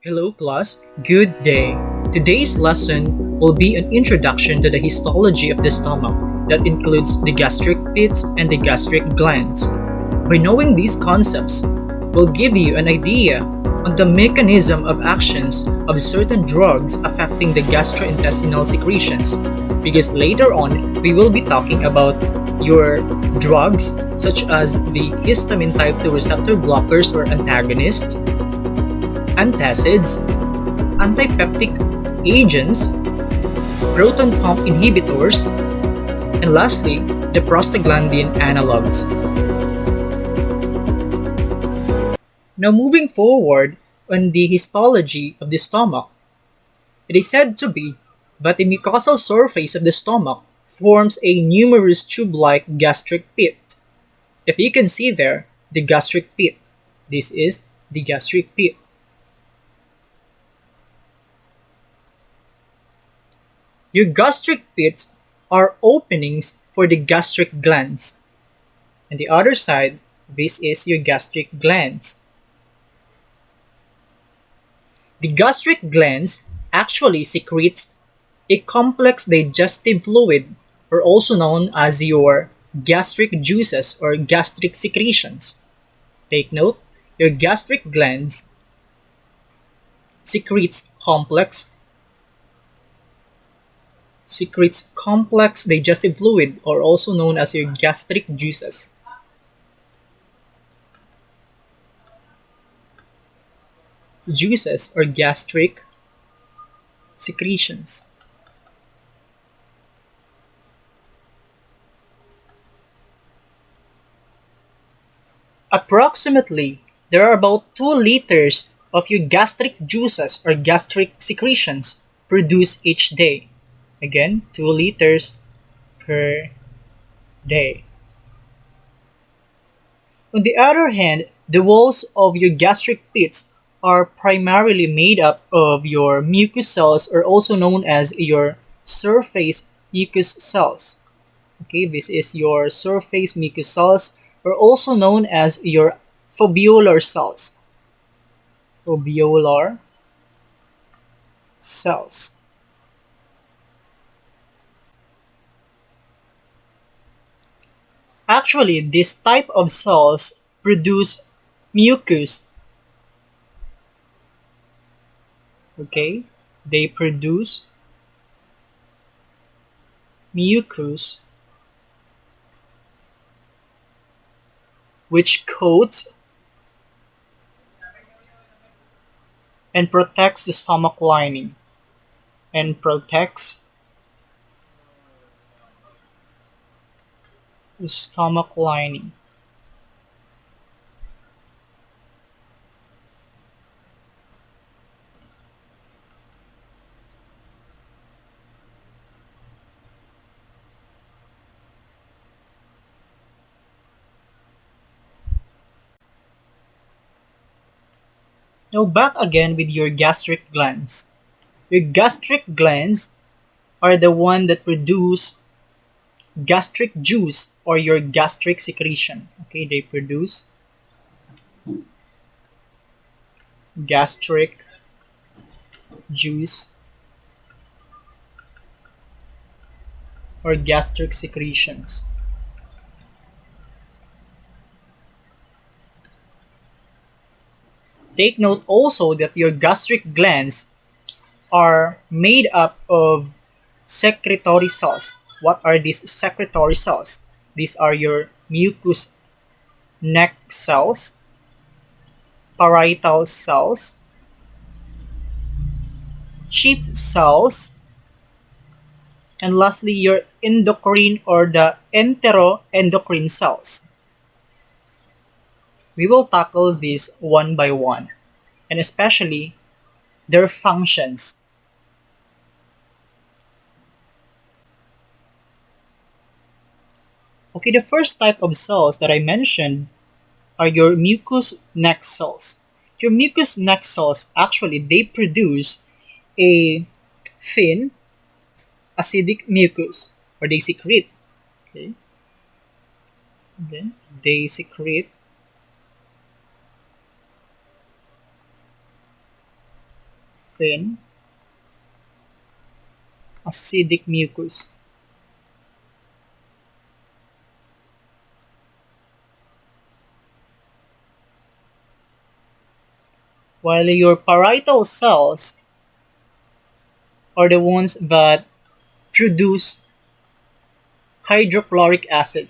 Hello class, good day. Today's lesson will be an introduction to the histology of the stomach that includes the gastric pits and the gastric glands. By knowing these concepts, will give you an idea on the mechanism of actions of certain drugs affecting the gastrointestinal secretions, because later on we will be talking about your drugs such as the histamine type 2 receptor blockers or antagonists, antacids, antipeptic agents, proton pump inhibitors, and lastly, the prostaglandin analogs. Now moving forward on the histology of the stomach, it is said to be that the mucosal surface of the stomach forms a numerous tube-like gastric pit. If you can see there, the gastric pit. This is the gastric pit. Your gastric pits are openings for the gastric glands. And the other side, this is your gastric glands. The gastric glands actually secretes a complex digestive fluid, or also known as your gastric juices or gastric secretions. Take note, your gastric glands secretes complex digestive fluid, or also known as your gastric juices. Juices or gastric secretions. Approximately, there are about 2 liters of your gastric juices or gastric secretions produced each day. Again, 2 liters per day. On the other hand, the walls of your gastric pits are primarily made up of your mucous cells, or also known as your surface mucous cells. Okay, this is your surface mucous cells, or also known as your foveolar cells. Foveolar cells. Actually, this type of cells produce mucus. Okay, they produce mucus which coats and protects the stomach lining and protects the stomach lining. Now back again with your gastric glands. Your gastric glands are the one that produce gastric juice or your gastric secretion. Okay, they produce gastric juice or gastric secretions. Take note also that your gastric glands are made up of secretory cells. What are these secretory cells? These are your mucous neck cells, parietal cells, chief cells, and lastly your endocrine or the enteroendocrine cells. We will tackle these one by one, and especially their functions. Okay, the first type of cells that I mentioned are your mucous neck cells. Your mucous neck cells actually they produce a thin acidic mucus, or they secrete. Okay, then they secrete thin, acidic mucus. While your parietal cells are the ones that produce hydrochloric acid.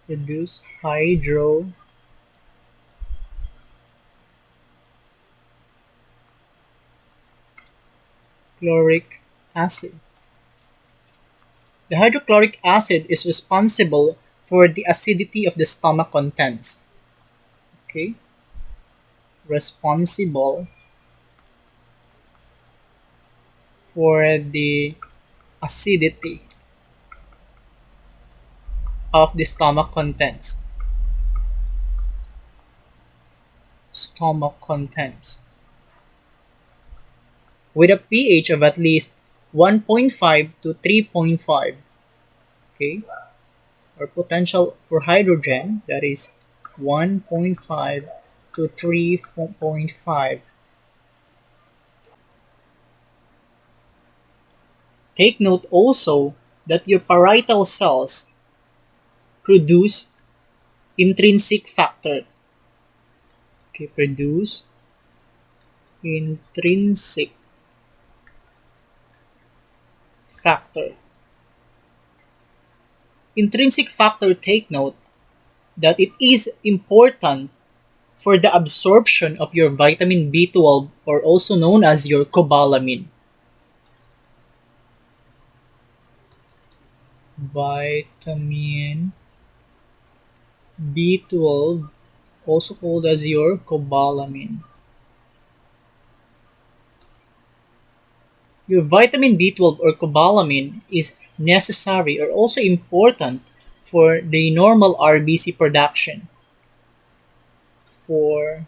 Produce hydrochloric acid. The hydrochloric acid is responsible for the acidity of the stomach contents. Okay? Responsible for the acidity of the stomach contents. Stomach contents. With a pH of at least 1.5 to 3.5. Okay? Or potential for hydrogen, that is 1.5 to 3.5. Take note also that your parietal cells produce intrinsic factor. Okay, produce intrinsic factor. Intrinsic factor, take note that it is important for the absorption of your vitamin B12, or also known as your cobalamin. Vitamin B12, also called as your cobalamin. Your vitamin B12 or cobalamin is necessary or also important for the normal RBC production. For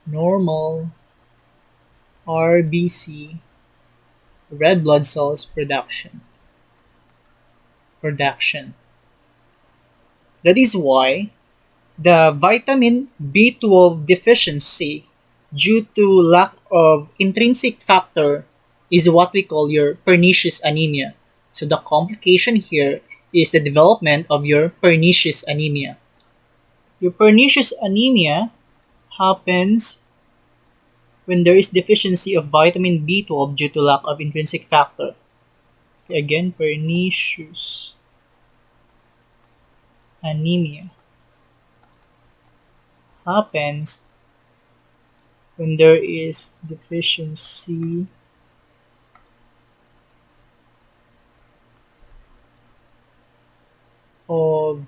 normal RBC, red blood cells production. That is why the vitamin B12 deficiency due to lack of intrinsic factor is what we call your pernicious anemia. So the complication here is the development of your pernicious anemia. Your pernicious anemia happens when there is deficiency of vitamin B12 due to lack of intrinsic factor. Again, pernicious anemia happens when there is deficiency of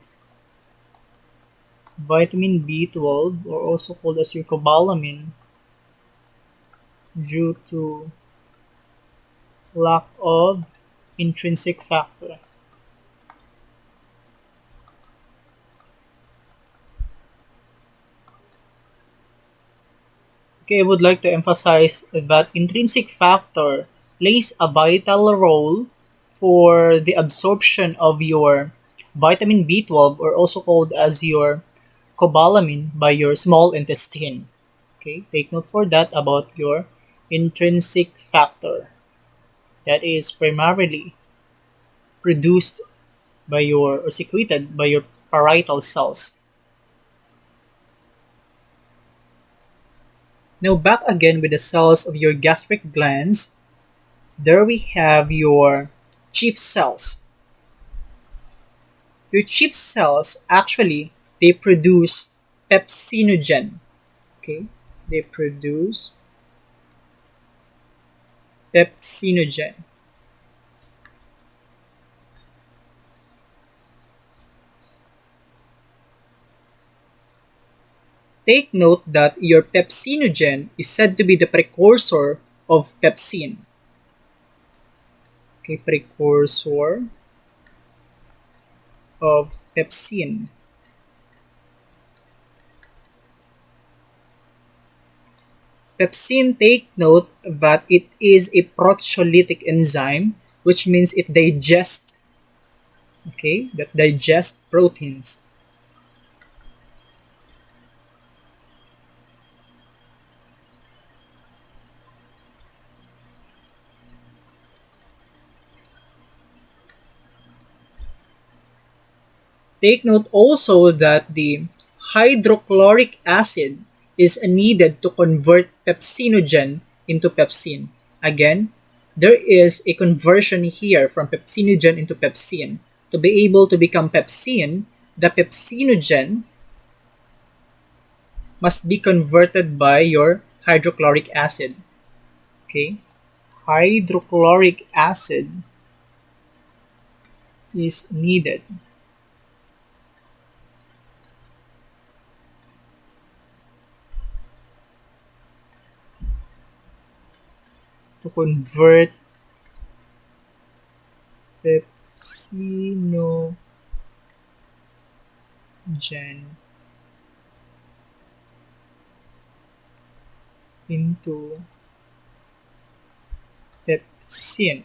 vitamin B12, or also called as your cobalamin, due to lack of intrinsic factor. Okay, I would like to emphasize that intrinsic factor plays a vital role for the absorption of your vitamin B12, or also called as your cobalamin, by your small intestine. Okay, take note for that about your intrinsic factor that is primarily produced by your or secreted by your parietal cells. Now back again with the cells of your gastric glands. There we have your chief cells. Your chief cells actually they produce pepsinogen. Okay, they produce pepsinogen. Take note that your pepsinogen is said to be the precursor of pepsin. Okay, precursor of pepsin. Pepsin, take note that it is a proteolytic enzyme, which means it digests, okay, that digests proteins. Take note also that the hydrochloric acid is needed to convert pepsinogen into pepsin. Again, there is a conversion here from pepsinogen into pepsin. To be able to become pepsin, the pepsinogen must be converted by your hydrochloric acid. Okay? Hydrochloric acid is needed to convert pepsinogen into pepsin.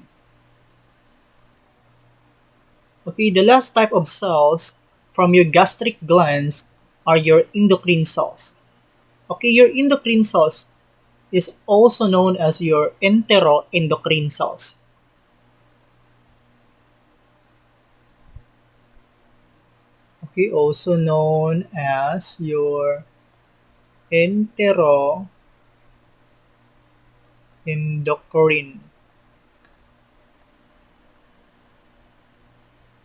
Okay, the last type of cells from your gastric glands are your endocrine cells. Okay, your endocrine cells is also known as your enteroendocrine cells. Okay, also known as your enteroendocrine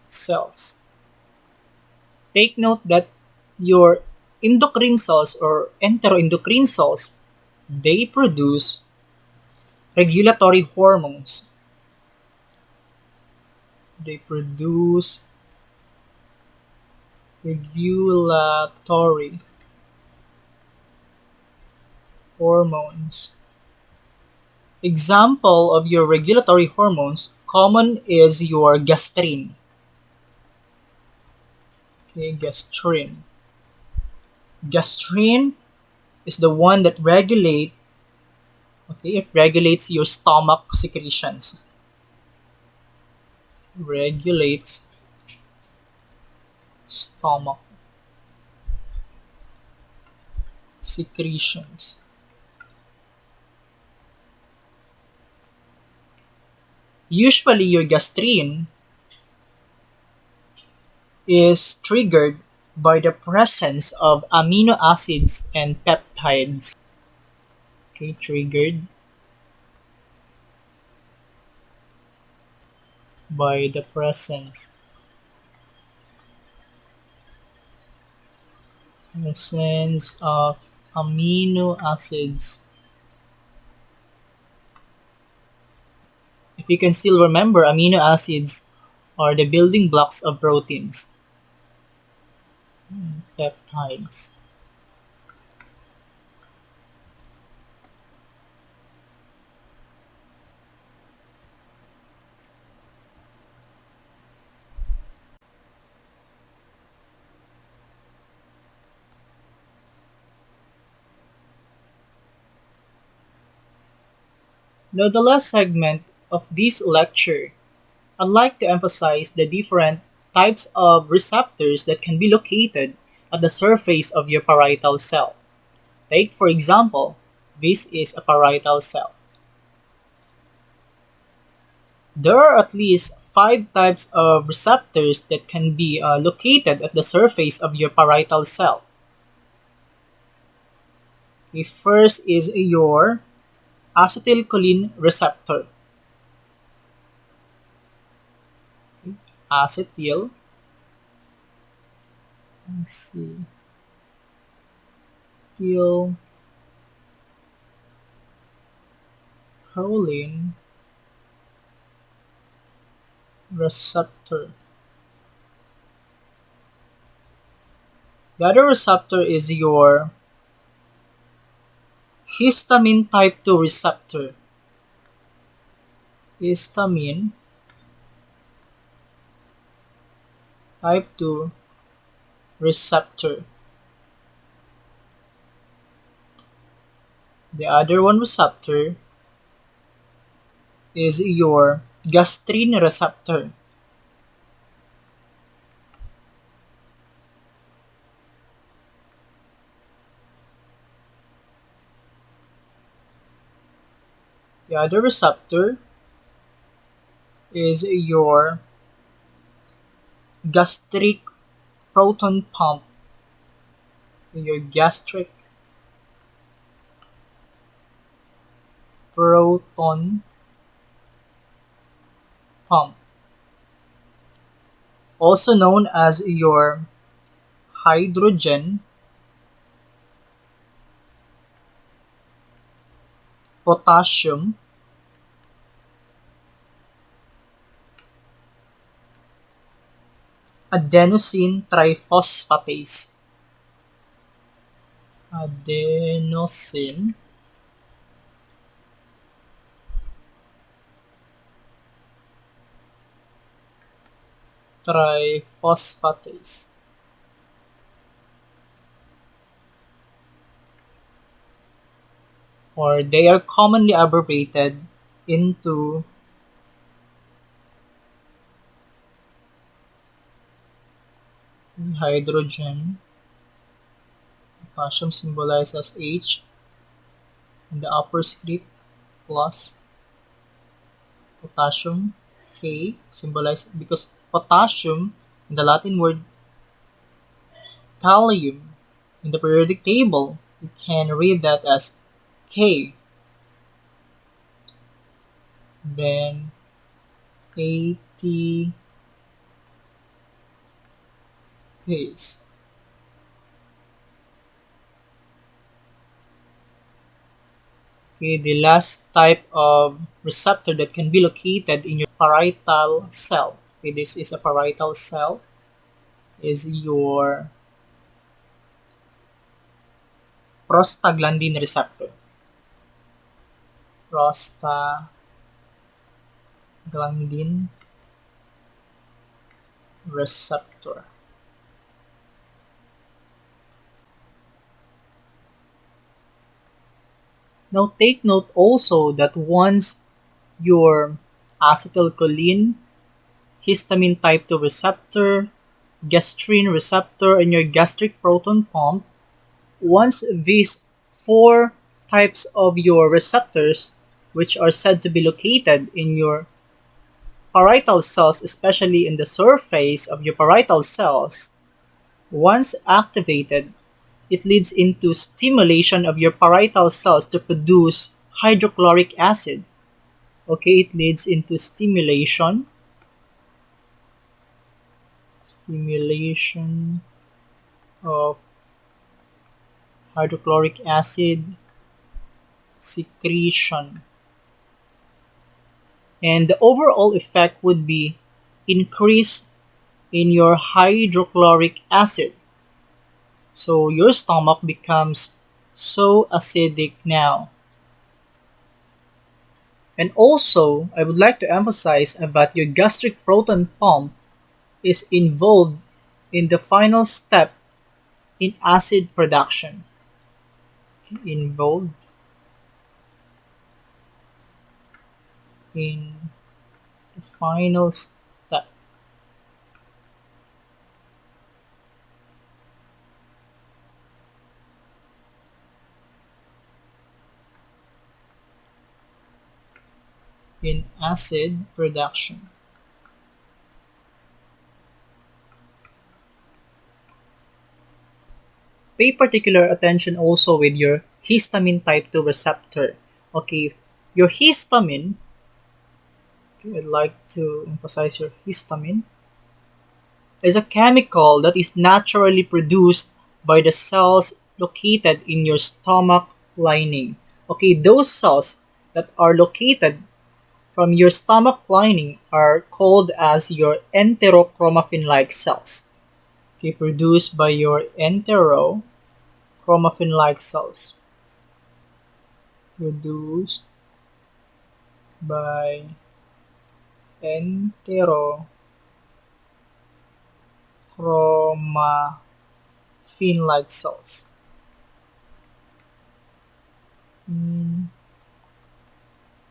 cells. Take note that your endocrine cells or enteroendocrine cells, they produce regulatory hormones. They produce regulatory hormones. Example of your regulatory hormones, common is your gastrin. Okay, gastrin. Gastrin is the one that it regulates your stomach secretions. Regulates stomach secretions. Usually your gastrin is triggered by the presence of amino acids and peptides. Okay, triggered by the presence of amino acids. If you can still remember, amino acids are the building blocks of proteins. Peptides. Now, the last segment of this lecture, I'd like to emphasize the different types of receptors that can be located at the surface of your parietal cell. Take, for example, this is a parietal cell. There are at least 5 types of receptors that can be located at the surface of your parietal cell. The first is your acetylcholine receptor. Acetylcholine receptor. The other receptor is your histamine type 2 receptor. Histamine type 2 receptor. The other one receptor is your gastrin receptor. The other receptor is your gastric proton pump in your gastric proton pump, also known as your hydrogen, potassium, adenosine triphosphatase, adenosine triphosphatase, or they are commonly abbreviated into hydrogen. Potassium symbolized as H in the upper script, plus potassium K symbolized because potassium in the Latin word kalium in the periodic table, you can read that as K. Then ATPase. Okay, the last type of receptor that can be located in your parietal cell. Okay, this is a parietal cell, is your prostaglandin receptor. Prostaglandin receptor. Now take note also that once your acetylcholine, histamine type 2 receptor, gastrin receptor, and your gastric proton pump, once these four types of your receptors, which are said to be located in your parietal cells, especially in the surface of your parietal cells, once activated, it leads into stimulation of your parietal cells to produce hydrochloric acid. Okay, it leads into stimulation of hydrochloric acid secretion. And the overall effect would be increase in your hydrochloric acid. So your stomach becomes so acidic now. And also, I would like to emphasize that your gastric proton pump is involved in the final step in acid production. Involved in the final step in acid production. Pay particular attention also with your histamine type 2 receptor. Okay, your histamine, okay, I'd like to emphasize your histamine, is a chemical that is naturally produced by the cells located in your stomach lining. Okay, those cells that are located from your stomach lining are called as your enterochromaffin-like cells. Okay, produced by your enterochromaffin-like cells. Produced by enterochromaffin-like cells.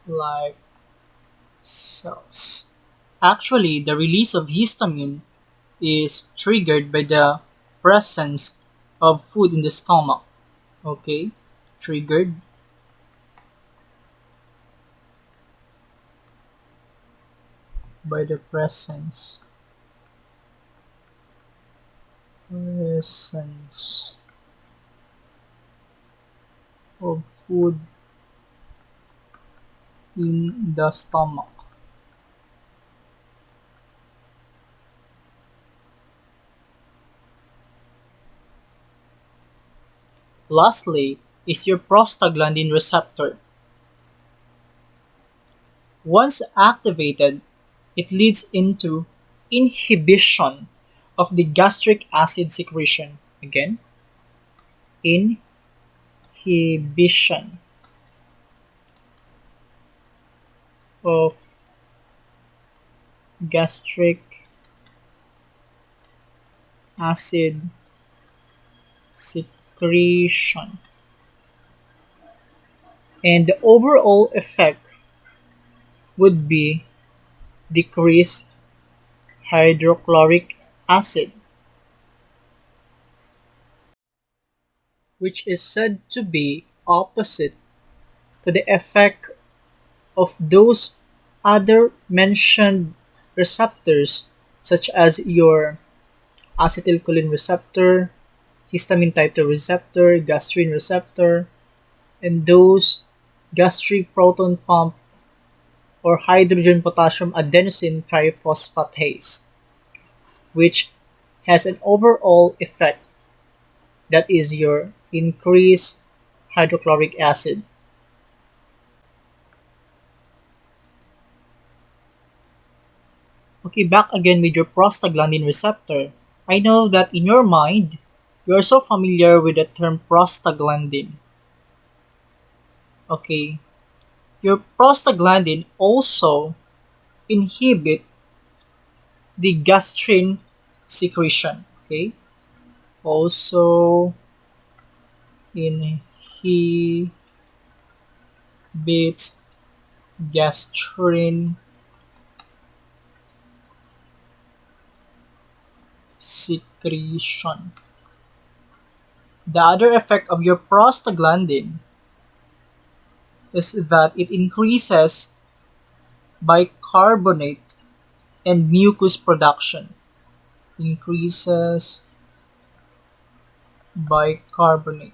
Like cells. Actually, the release of histamine is triggered by the presence of food in the stomach. Okay, triggered by the presence presence of food in the stomach. Lastly is your prostaglandin receptor. Once activated, it leads into inhibition of the gastric acid secretion. Again, inhibition of gastric acid secretion. And the overall effect would be decreased hydrochloric acid, which is said to be opposite to the effect of those other mentioned receptors such as your acetylcholine receptor, histamine type 2 receptor, gastrin receptor, and those gastric proton pump or hydrogen potassium adenosine triphosphatase, which has an overall effect that is your increased hydrochloric acid. Okay, back again with your prostaglandin receptor. I know that in your mind, you are so familiar with the term prostaglandin. Okay, your prostaglandin also inhibit the gastrin secretion. Okay, also inhibits gastrin secretion. The other effect of your prostaglandin is that it increases bicarbonate and mucus production. Increases bicarbonate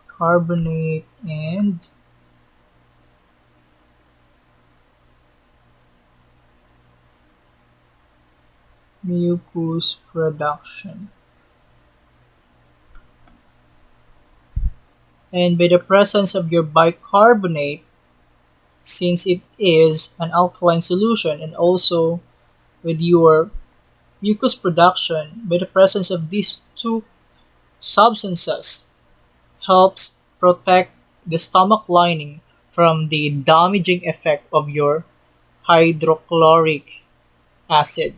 carbonate and mucus production. And by the presence of your bicarbonate, since it is an alkaline solution, and also with your mucus production, by the presence of these two substances, helps protect the stomach lining from the damaging effect of your hydrochloric acid.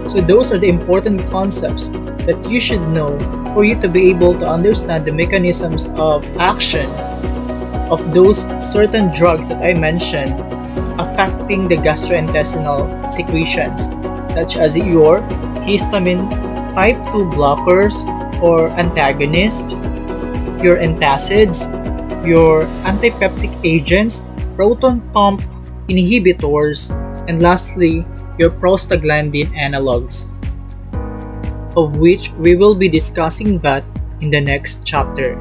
So those are the important concepts that you should know for you to be able to understand the mechanisms of action of those certain drugs that I mentioned affecting the gastrointestinal secretions, such as your histamine type 2 blockers or antagonists, your antacids, your antipeptic agents, proton pump inhibitors, and lastly, your prostaglandin analogs, of which we will be discussing that in the next chapter.